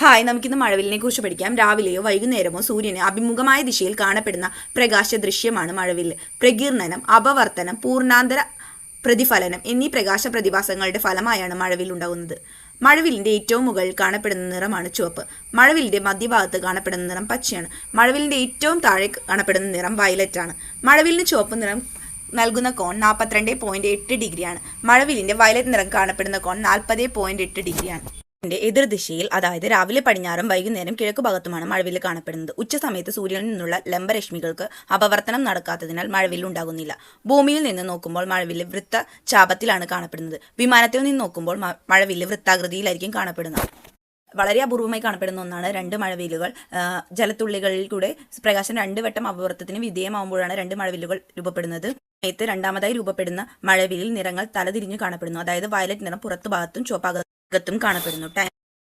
Hi, നമുക്കിന്ന് മഴവില്ലിനെ കുറിച്ച് പഠിക്കാം. രാവിലെയോ വൈകുന്നേരമോ സൂര്യന് അഭിമുഖമായ ദിശയിൽ കാണപ്പെടുന്ന പ്രകാശ ദൃശ്യമാണ് മഴവില്ല്. പ്രകീർണനം, അപവർത്തനം, പൂർണ്ണാന്തര പ്രതിഫലനം എന്നീ പ്രകാശ പ്രതിഭാസങ്ങളുടെ ഫലമായാണ് മഴവില്ല് ഉണ്ടാകുന്നത്. മഴവില്ലിന്റെ ഏറ്റവും മുകളിൽ കാണപ്പെടുന്ന നിറമാണ് ചുവപ്പ്. മഴവില്ലിന്റെ മധ്യഭാഗത്ത് കാണപ്പെടുന്ന നിറം പച്ചയാണ്. മഴവില്ലിന്റെ ഏറ്റവും താഴെ കാണപ്പെടുന്ന നിറം വയലറ്റ് ആണ്. മഴവില്ലിന് ചുവപ്പ് നിറം നൽകുന്ന കോൺ 42.8 ഡിഗ്രിയാണ്. മഴവില്ലിന്റെ വയലറ്റ് നിറം കാണപ്പെടുന്ന കോൺ 40.8 ഡിഗ്രിയാണ്. എതിർദിശയിൽ, അതായത് രാവിലെ പടിഞ്ഞാറും വൈകുന്നേരം കിഴക്കു ഭാഗത്തുമാണ് മഴവില്ല് കാണപ്പെടുന്നത്. ഉച്ചസമയത്ത് സൂര്യനിൽ നിന്നുള്ള ലംബരശ്മികൾക്ക് അപവർത്തനം നടക്കാത്തതിനാൽ മഴവില്ല് ഉണ്ടാകുന്നില്ല. ഭൂമിയിൽ നിന്ന് നോക്കുമ്പോൾ മഴവില്ല് വൃത്ത ചാപത്തിലാണ് കാണപ്പെടുന്നത്. വിമാനത്തിൽ നിന്ന് നോക്കുമ്പോൾ മഴവില്ല് വൃത്താകൃതിയിലായിരിക്കും കാണപ്പെടുന്നത്. വളരെ അപൂർവമായി കാണപ്പെടുന്ന ഒന്നാണ് രണ്ട് മഴവില്ലുകൾ. ജലത്തുള്ളികളിൽ കൂടെ പ്രകാശം 2 വട്ടം അപവർത്തനത്തിന് വിധേയമാകുമ്പോഴാണ് 2 മഴവില്ലുകൾ രൂപപ്പെടുന്നത്. സമയത്ത് രണ്ടാമതായി രൂപപ്പെടുന്ന മഴവില്ലിൽ നിറങ്ങൾ തലതിരിഞ്ഞു കാണപ്പെടുന്നു. അതായത് വയലറ്റ് നിറം പുറത്തു ഭാഗത്തും ചുവപ്പകത്തും കാണപ്പെടുന്നു.